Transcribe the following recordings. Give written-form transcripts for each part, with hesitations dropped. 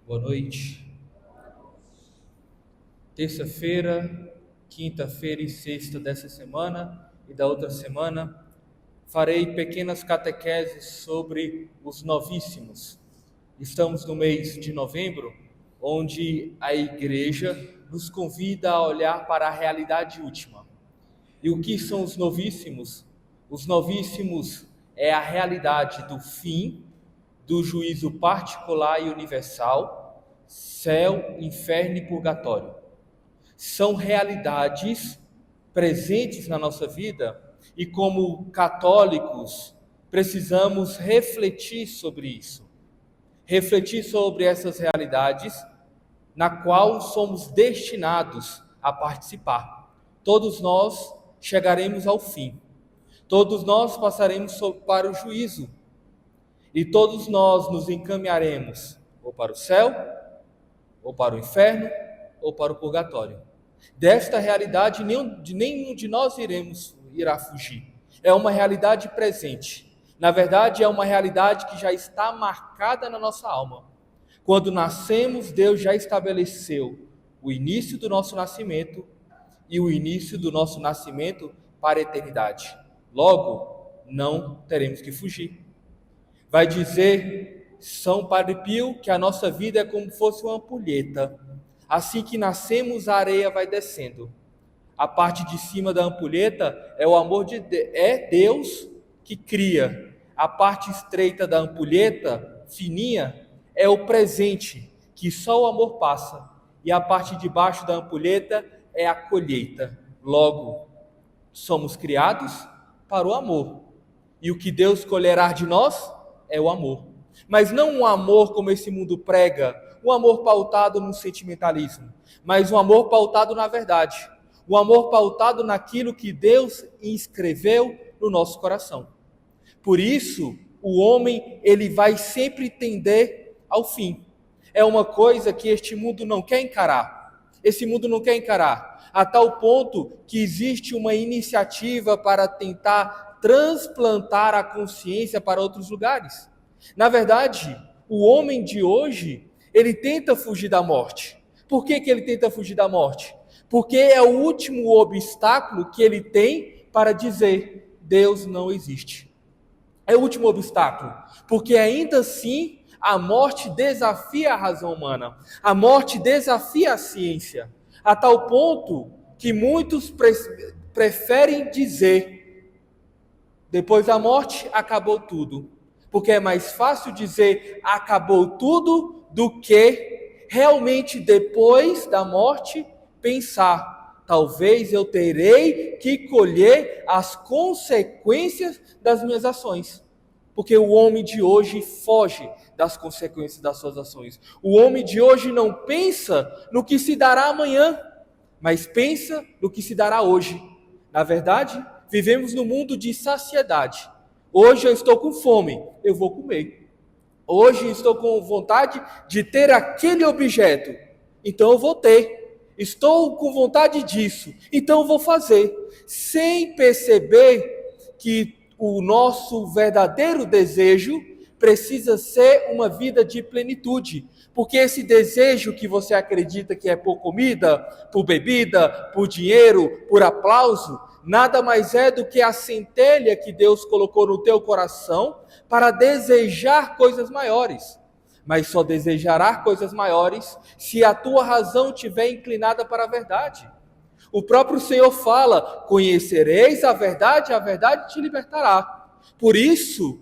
Boa noite. Terça-feira, quinta-feira e sexta dessa semana e da outra semana, farei pequenas catequeses sobre os novíssimos. Estamos no mês de novembro, onde a igreja nos convida a olhar para a realidade última. E o que são os novíssimos? Os novíssimos é a realidade do fim, do juízo particular e universal, céu, inferno e purgatório. São realidades presentes na nossa vida e, como católicos, precisamos refletir sobre isso. Refletir sobre essas realidades na qual somos destinados a participar. Todos nós chegaremos ao fim. Todos nós passaremos para o juízo. E todos nós nos encaminharemos ou para o céu, ou para o inferno, ou para o purgatório. Desta realidade, nenhum de nós irá fugir. É uma realidade presente. Na verdade, é uma realidade que já está marcada na nossa alma. Quando nascemos, Deus já estabeleceu o início do nosso nascimento e o início do nosso nascimento para a eternidade. Logo, não teremos que fugir. Vai dizer São Padre Pio que a nossa vida é como se fosse uma ampulheta. Assim que nascemos, a areia vai descendo. A parte de cima da ampulheta é o amor é Deus que cria. A parte estreita da ampulheta, fininha, é o presente, que só o amor passa. E a parte de baixo da ampulheta é a colheita. Logo, somos criados para o amor. E o que Deus colherá de nós é o amor. Mas não um amor como esse mundo prega, um amor pautado no sentimentalismo, mas um amor pautado na verdade. Um amor pautado naquilo que Deus inscreveu no nosso coração. Por isso, o homem, ele vai sempre tender ao fim. É uma coisa que este mundo não quer encarar. Esse mundo não quer encarar, a tal ponto que existe uma iniciativa para tentar transplantar a consciência para outros lugares. Na verdade, o homem de hoje, ele tenta fugir da morte. Por que ele tenta fugir da morte? Porque é o último obstáculo que ele tem para dizer: Deus não existe. É o último obstáculo, porque ainda assim a morte desafia a razão humana, a morte desafia a ciência, a tal ponto que muitos preferem dizer: depois da morte, acabou tudo. Porque é mais fácil dizer acabou tudo do que realmente depois da morte pensar: talvez eu terei que colher as consequências das minhas ações. Porque o homem de hoje foge das consequências das suas ações. O homem de hoje não pensa no que se dará amanhã, mas pensa no que se dará hoje. Na verdade, vivemos num mundo de saciedade. Hoje eu estou com fome, eu vou comer. Hoje eu estou com vontade de ter aquele objeto, então eu vou ter. Estou com vontade disso, então eu vou fazer. Sem perceber que o nosso verdadeiro desejo precisa ser uma vida de plenitude. Porque esse desejo que você acredita que é por comida, por bebida, por dinheiro, por aplauso, nada mais é do que a centelha que Deus colocou no teu coração para desejar coisas maiores. Mas só desejará coisas maiores se a tua razão estiver inclinada para a verdade. O próprio Senhor fala: conhecereis a verdade te libertará. Por isso,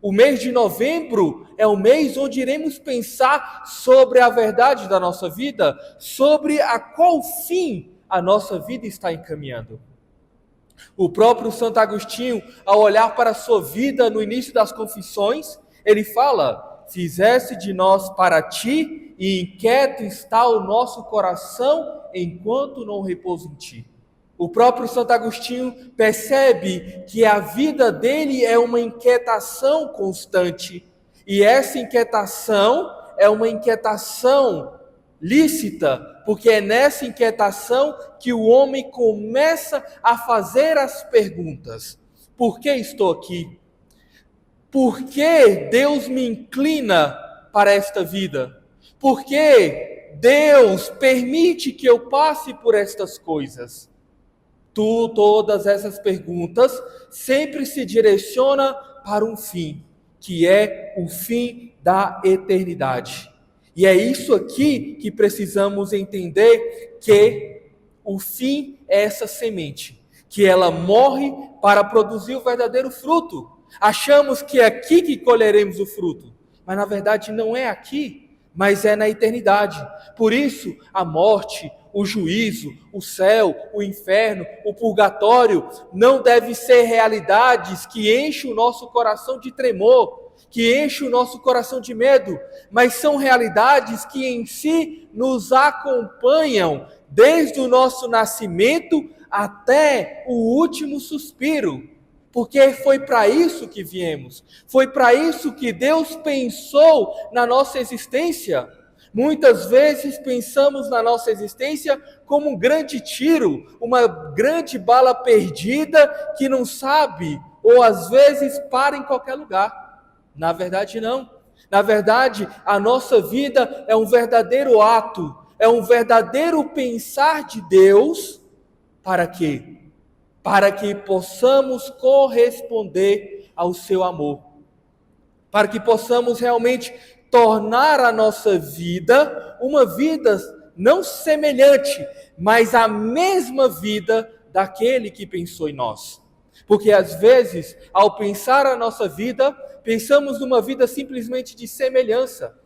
o mês de novembro é o mês onde iremos pensar sobre a verdade da nossa vida, sobre a qual fim a nossa vida está encaminhando. O próprio Santo Agostinho, ao olhar para a sua vida no início das Confissões, ele fala: fizeste de nós para ti, e inquieto está o nosso coração, enquanto não repousa em ti. O próprio Santo Agostinho percebe que a vida dele é uma inquietação constante, e essa inquietação é uma inquietação lícita, porque é nessa inquietação que o homem começa a fazer as perguntas: por que estou aqui? Por que Deus me inclina para esta vida? Por que Deus permite que eu passe por estas coisas? Todas essas perguntas sempre se direcionam para um fim, que é o fim da eternidade. E é isso aqui que precisamos entender, que o fim é essa semente, que ela morre para produzir o verdadeiro fruto. Achamos que é aqui que colheremos o fruto, mas na verdade não é aqui, mas é na eternidade. Por isso, a morte, o juízo, o céu, o inferno, o purgatório não devem ser realidades que enchem o nosso coração de tremor, que enchem o nosso coração de medo, mas são realidades que em si nos acompanham desde o nosso nascimento até o último suspiro. Porque foi para isso que viemos, foi para isso que Deus pensou na nossa existência. Muitas vezes pensamos na nossa existência como um grande tiro, uma grande bala perdida que não sabe, ou às vezes para em qualquer lugar. Na verdade não. Na verdade, a nossa vida é um verdadeiro ato, é um verdadeiro pensar de Deus. Para quê? Para que possamos corresponder ao seu amor, para que possamos realmente tornar a nossa vida uma vida não semelhante, mas a mesma vida daquele que pensou em nós. Porque às vezes, ao pensar a nossa vida, pensamos numa vida simplesmente de semelhança.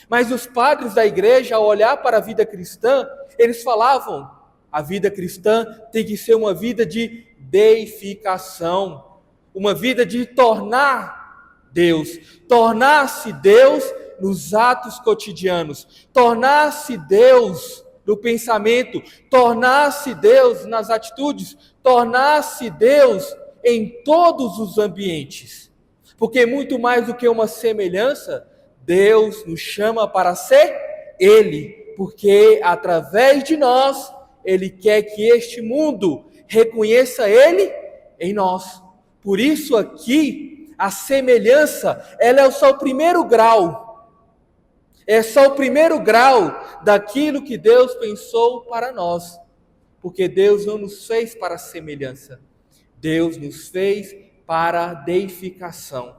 Mas os padres da igreja, ao olhar para a vida cristã, eles falavam: a vida cristã tem que ser uma vida de deificação, uma vida de tornar-se Deus nos atos cotidianos, tornar-se Deus no pensamento, tornar-se Deus nas atitudes, tornar-se Deus em todos os ambientes. Porque muito mais do que uma semelhança, Deus nos chama para ser Ele, porque através de nós, Ele quer que este mundo reconheça Ele em nós. Por isso aqui, a semelhança, ela é só o primeiro grau. É só o primeiro grau daquilo que Deus pensou para nós. Porque Deus não nos fez para a semelhança. Deus nos fez para a deificação.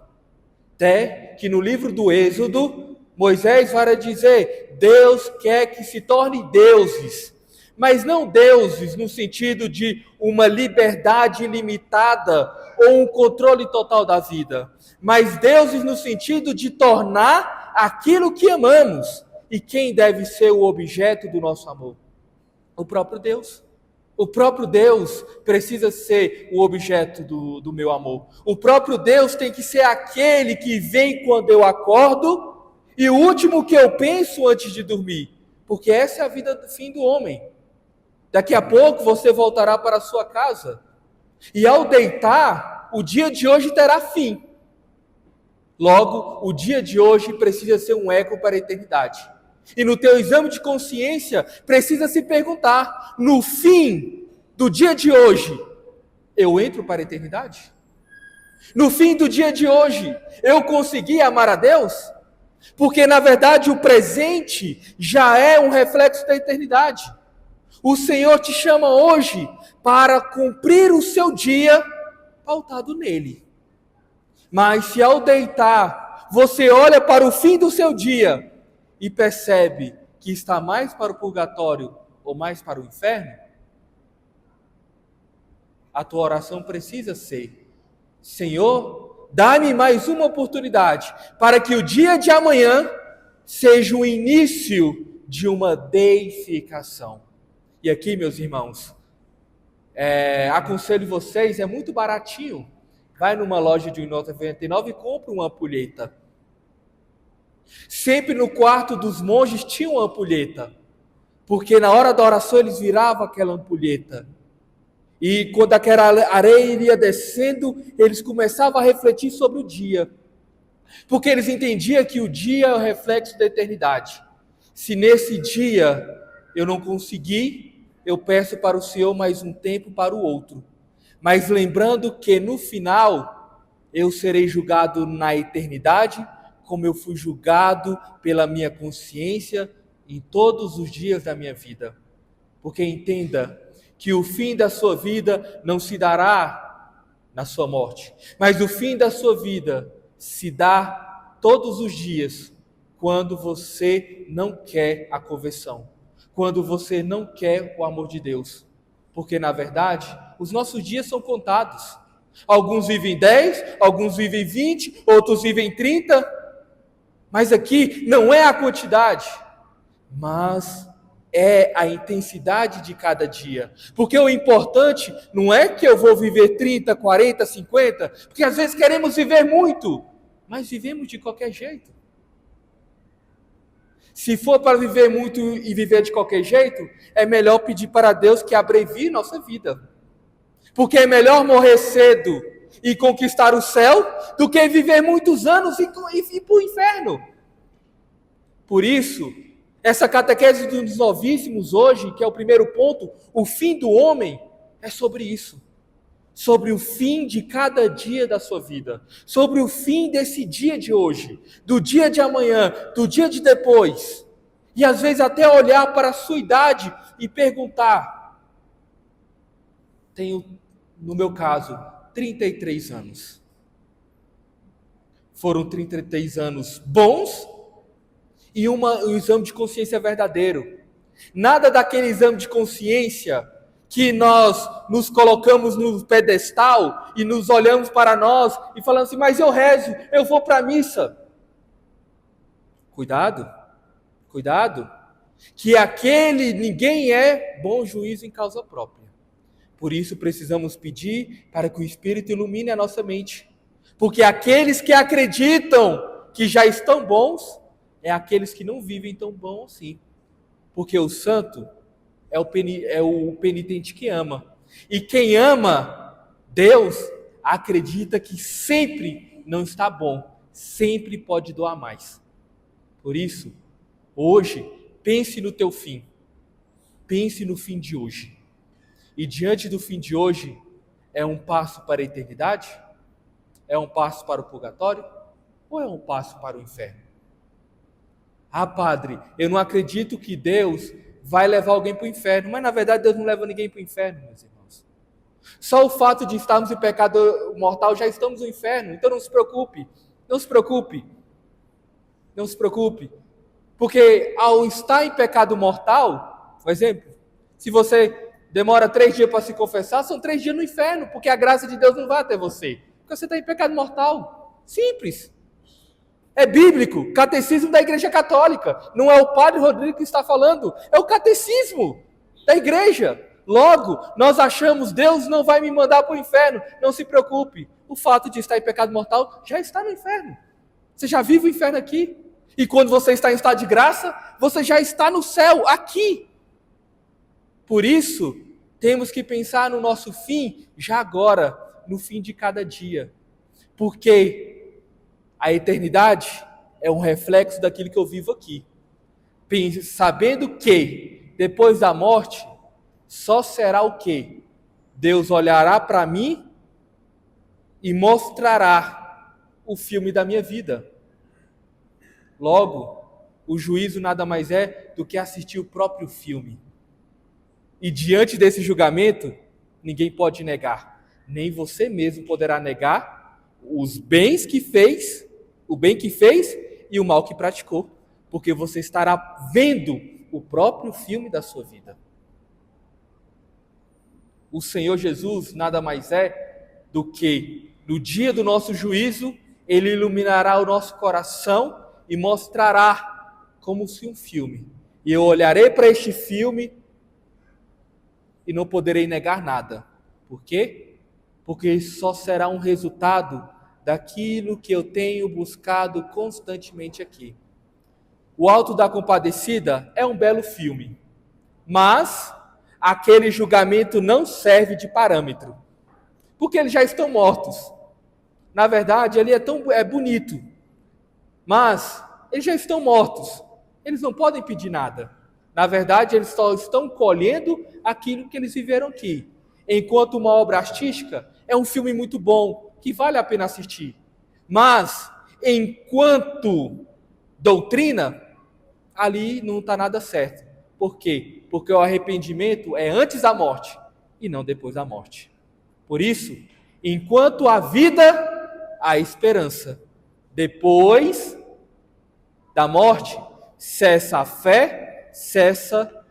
Até que no livro do Êxodo, Moisés vai dizer: Deus quer que se torne deuses. Mas não deuses no sentido de uma liberdade ilimitada ou um controle total da vida, mas deuses no sentido de tornar aquilo que amamos. E quem deve ser o objeto do nosso amor? O próprio Deus. O próprio Deus precisa ser o objeto do meu amor. O próprio Deus tem que ser aquele que vem quando eu acordo e o último que eu penso antes de dormir, porque essa é a vida do fim do homem. Daqui a pouco você voltará para a sua casa. E ao deitar, o dia de hoje terá fim. Logo, o dia de hoje precisa ser um eco para a eternidade. E no teu exame de consciência, precisa se perguntar: no fim do dia de hoje, eu entro para a eternidade? No fim do dia de hoje, eu consegui amar a Deus? Porque na verdade o presente já é um reflexo da eternidade. O Senhor te chama hoje para cumprir o seu dia pautado nele. Mas se ao deitar, você olha para o fim do seu dia e percebe que está mais para o purgatório ou mais para o inferno, a tua oração precisa ser: Senhor, dá-me mais uma oportunidade para que o dia de amanhã seja o início de uma deificação. E aqui, meus irmãos, aconselho vocês, é muito baratinho. Vai numa loja de R$1,99 e compra uma ampulheta. Sempre no quarto dos monges tinha uma ampulheta, porque na hora da oração eles viravam aquela ampulheta. E quando aquela areia iria descendo, eles começavam a refletir sobre o dia. Porque eles entendiam que o dia é o reflexo da eternidade. Se nesse dia eu não conseguir, eu peço para o Senhor mais um tempo para o outro. Mas lembrando que no final, eu serei julgado na eternidade como eu fui julgado pela minha consciência em todos os dias da minha vida. Porque entenda que o fim da sua vida não se dará na sua morte, mas o fim da sua vida se dá todos os dias, quando você não quer a conversão, quando você não quer o amor de Deus. Porque, na verdade, os nossos dias são contados. Alguns vivem 10, alguns vivem 20, outros vivem 30. Mas aqui não é a quantidade, mas é a intensidade de cada dia. Porque o importante não é que eu vou viver 30, 40, 50, porque às vezes queremos viver muito, mas vivemos de qualquer jeito. Se for para viver muito e viver de qualquer jeito, é melhor pedir para Deus que abrevie nossa vida. Porque é melhor morrer cedo e conquistar o céu do que viver muitos anos e ir para o inferno. Por isso, essa catequese dos novíssimos hoje, que é o primeiro ponto, o fim do homem, é sobre isso. Sobre o fim de cada dia da sua vida. Sobre o fim desse dia de hoje, do dia de amanhã, do dia de depois. E às vezes até olhar para a sua idade e perguntar: tenho, no meu caso, 33 anos. Foram 33 anos bons e um exame de consciência verdadeiro. Nada daquele exame de consciência que nós nos colocamos no pedestal e nos olhamos para nós e falamos assim: mas eu rezo, eu vou para a missa. Cuidado, cuidado, que ninguém é bom juízo em causa própria. Por isso precisamos pedir para que o Espírito ilumine a nossa mente. Porque aqueles que acreditam que já estão bons, é aqueles que não vivem tão bom assim. Porque o santo é o penitente que ama. E quem ama Deus, acredita que sempre não está bom, sempre pode doar mais. Por isso, hoje, pense no teu fim. Pense no fim de hoje. E diante do fim de hoje, é um passo para a eternidade? É um passo para o purgatório? Ou é um passo para o inferno? Ah, padre, eu não acredito que Deus vai levar alguém para o inferno. Mas na verdade Deus não leva ninguém para o inferno, meus irmãos. Só o fato de estarmos em pecado mortal, já estamos no inferno. Então não se preocupe, não se preocupe, não se preocupe. Porque ao estar em pecado mortal, por exemplo, se você demora 3 dias para se confessar, são 3 dias no inferno, porque a graça de Deus não vai até você. Porque você está em pecado mortal. Simples. É bíblico, catecismo da Igreja Católica. Não é o padre Rodrigo que está falando, é o catecismo da igreja. Logo, nós achamos, Deus não vai me mandar para o inferno. Não se preocupe, o fato de estar em pecado mortal já está no inferno. Você já vive o inferno aqui. E quando você está em estado de graça, você já está no céu, aqui. Por isso, temos que pensar no nosso fim, já agora, no fim de cada dia. Porque a eternidade é um reflexo daquilo que eu vivo aqui. Sabendo que, depois da morte, só será o quê? Deus olhará para mim e mostrará o filme da minha vida. Logo, o juízo nada mais é do que assistir o próprio filme. E diante desse julgamento, ninguém pode negar. Nem você mesmo poderá negar os bens que fez, o bem que fez e o mal que praticou. Porque você estará vendo o próprio filme da sua vida. O Senhor Jesus nada mais é do que, no dia do nosso juízo, Ele iluminará o nosso coração e mostrará como se um filme. E eu olharei para este filme e não poderei negar nada. Por quê? Porque só será um resultado daquilo que eu tenho buscado constantemente aqui. O Alto da Compadecida é um belo filme, mas aquele julgamento não serve de parâmetro, porque eles já estão mortos. Na verdade, ele é bonito, mas eles já estão mortos. Eles não podem pedir nada. Na verdade, eles só estão colhendo aquilo que eles viveram aqui. Enquanto uma obra artística é um filme muito bom, que vale a pena assistir. Mas enquanto doutrina, ali não está nada certo. Por quê? Porque o arrependimento é antes da morte e não depois da morte. Por isso, enquanto há vida, há esperança. Depois da morte, cessa a fé, cessa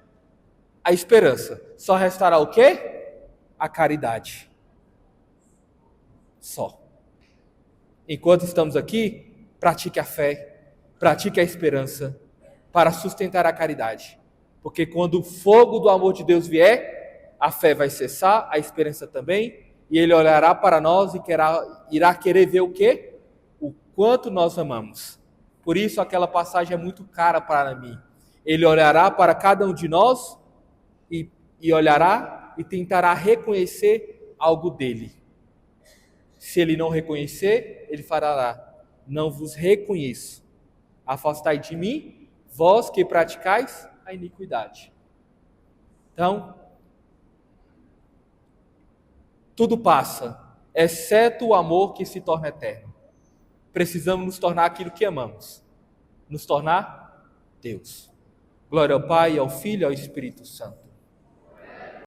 a esperança. Só restará o quê? A caridade. Só. Enquanto estamos aqui, pratique a fé, pratique a esperança, para sustentar a caridade. Porque quando o fogo do amor de Deus vier, a fé vai cessar, a esperança também, e Ele olhará para nós e irá querer ver o quê? O quanto nós amamos. Por isso aquela passagem é muito cara para mim. Ele olhará para cada um de nós e olhará e tentará reconhecer algo dele. Se ele não reconhecer, ele fará: não vos reconheço. Afastai de mim, vós que praticais a iniquidade. Então, tudo passa, exceto o amor que se torna eterno. Precisamos nos tornar aquilo que amamos. Nos tornar Deus. Glória ao Pai, ao Filho e ao Espírito Santo.